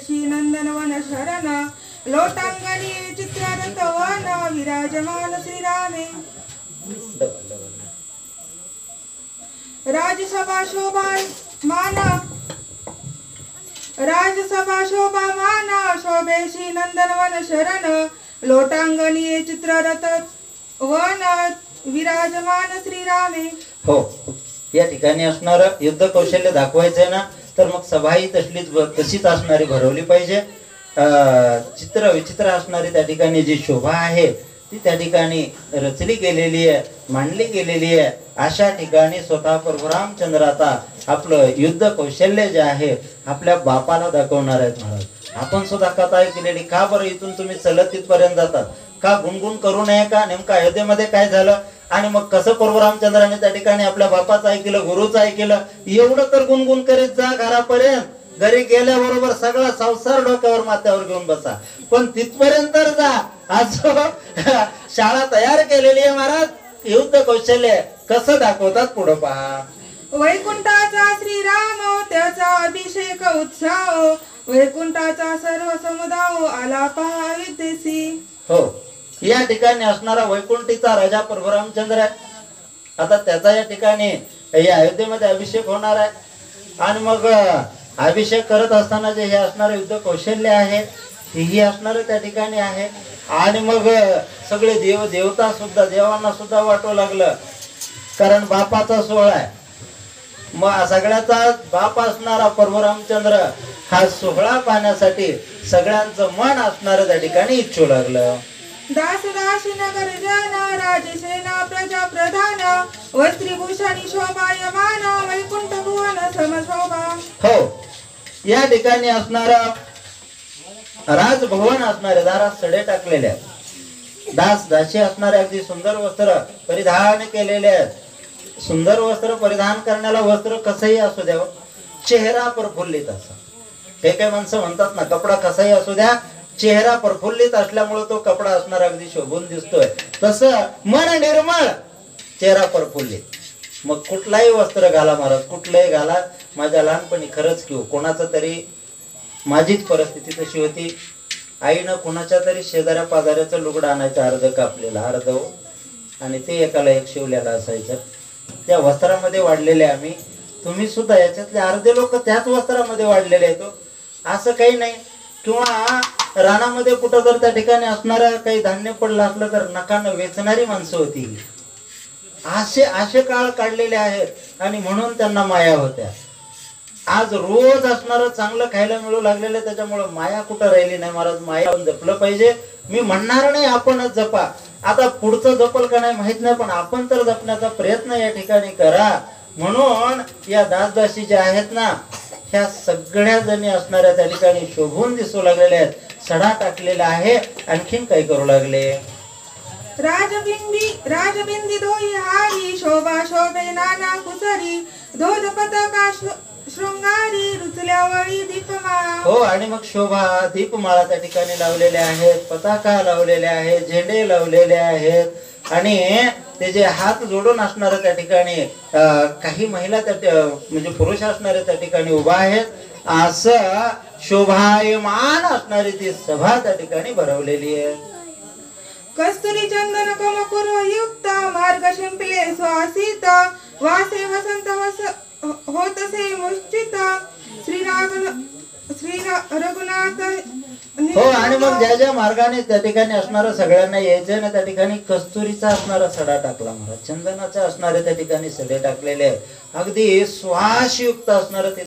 शोभेशी नंदनवन शरण लोटांगणी चित्ररथ वन विराजमान श्रीरामे राजसभा शोभा माना शोभेशी नंदनवन शरण लोटांगणी चित्ररथ वन विराजमान श्रीरामे. हो, या ठिकाणी असणार युद्ध कौशल्य दाखवायचंय ना, तर मग सभा ही तशीच असणारी भरवली पाहिजे. चित्र विचित्र असणारी त्या ठिकाणी जी शोभा आहे ती त्या ठिकाणी रचली गेलेली आहे, मांडली गेलेली आहे. अशा ठिकाणी स्वतः प्रभू रामचंद्र आता आपलं युद्ध कौशल्य जे आहे आपल्या बापाला दाखवणार आहेत महाराज. आपण सुद्धा कथा ऐकलेली. का बरं इथून तुम्ही चलत तिथपर्यंत जातात? का गुणगुण करू नये का? नेमकं अयोध्येमध्ये काय झालं आणि मग कसं प्रभू रामचंद्राने त्या ठिकाणी आपल्या बापाचं ऐकलं, गुरुचं ऐकलं, एवढं तर गुणगुण करीत जा घरापर्यंत. घरी गेल्याबरोबर सगळा संसार डोक्यावर माथ्यावर घेऊन बसा, पण तिथपर्यंत तर जा. आज शाळा तयार केलेली आहे महाराज. युद्ध कौशल्य कसं दाखवतात पुढं पहा. वैकुंठाचा श्रीराम त्याचा अभिषेक उत्साह वैकुंठाचा सर्व समुदाय आला पहा अयोध्येसी. हो, या ठिकाणी असणारा वैकुंठीचा राजा प्रभू रामचंद्र आहे. आता त्याचा या ठिकाणी या अयोध्येमध्ये अभिषेक होणार आहे. आणि मग अभिषेक करत असताना जे हे असणारे युद्ध कौशल्य आहे हेही असणार त्या ठिकाणी आहे. आणि मग सगळे देव देवता सुद्धा देवांना सुद्धा वाटू लागलं, कारण बापाचा सोहळा आहे. मग सगळ्याचा बाप असणारा प्रभू रामचंद्र हा सोहळा पाहण्यासाठी सगळ्यांचं मन असणार त्या ठिकाणी इच्छू लागलं. दास दासी नगर जन राजसेना प्रजा प्रधान वस्त्रीभूषणी शोभायमान वैकुंठ भुवन समशोभा. हो, या ठिकाणी असणार राजभवन असणारे दारात सडे टाकलेले आहेत. दास दासी असणारे अगदी सुंदर वस्त्र परिधान केलेले आहेत. सुंदर वस्त्र परिधान करण्याला वस्त्र कसंही असू द्या, चेहरा प्रफुल्लित असा. हे काही माणसं म्हणतात ना, कपडा कसाही असू द्या, चेहरा प्रफुल्लित असल्यामुळे तो कपडा असणार अगदी शोभून दिसतोय. तसं मन निर्मळ, चेहरा प्रफुल्लित. मग कुठलाही वस्त्र घाला महाराज, कुठलंही घाला. माझ्या लहानपणी खरंच किंवा कोणाचं तरी, माझीच परिस्थिती तशी होती. आईनं कोणाच्या तरी शेजाऱ्या पाजाऱ्याचं लुगडं आणायचं, अर्ध कापलेलं अर्ध, आणि ते एकाला एक शिवलेलं असायचं. त्या वस्त्रामध्ये वाढलेले आम्ही. तुम्ही सुद्धा याच्यातले अर्धे लोक त्याच वस्त्रामध्ये वाढलेले आहेत. असं काही नाही. किंवा रानामध्ये कुठं जर त्या ठिकाणी असणारं काही धान्य पडलं असलं तर नकानं वेचणारी माणसं होती. असे काळ काढलेले आहेत आणि म्हणून त्यांना माया होत्या. आज रोज असणारं चांगलं खायला मिळू लागलेलं, त्याच्यामुळे माया कुठं राहिली नाही महाराज. माया जपलं पाहिजे. मी म्हणणार नाही आपणच जपा, आता पुढचं जपल का नाही माहित नाही, पण आपण तर जपण्याचा प्रयत्न या ठिकाणी करा. म्हणून या दासदासी ज्या आहेत ना, ह्या सगळ्या जणी असणाऱ्या त्या ठिकाणी शोभून दिसू लागलेल्या आहेत. सडा टाकलेला आहे. आणखीन काय करू लागले. राजबिंदी दोही हारी शोभा शोभे नाना कुसरी ध्वज पताका शृंगारी रुचल्यावळी दीपमाळा. हो, आणि मग शोभा दीपमाळा त्या ठिकाणी लावलेल्या आहेत, पताका लावलेल्या आहेत, झेंडे लावलेले आहेत. आणि ते जे हात जोडून असणार त्या ठिकाणी काही महिला म्हणजे पुरुष असणारे त्या ठिकाणी उभा आहेत. असं शोभायमान असणारी ती सभा त्या ठिकाणी भरवलेली आहे. कस्तुरी चंदन कमकुर युक्त मार्ग शिंपले स्वासित वासे वसंत होतसे मुश्चित श्री रघुनाथ. हो, आणि मग ज्या ज्या मार्गाने त्या ठिकाणी असणारं सगळ्यांना यायचं ना, त्या ठिकाणी कस्तुरीचा असणारा सडा टाकला महाराज. चंदनाचा असणारे त्या ठिकाणी सडे टाकलेले, अगदी श्वासयुक्त असणारं ते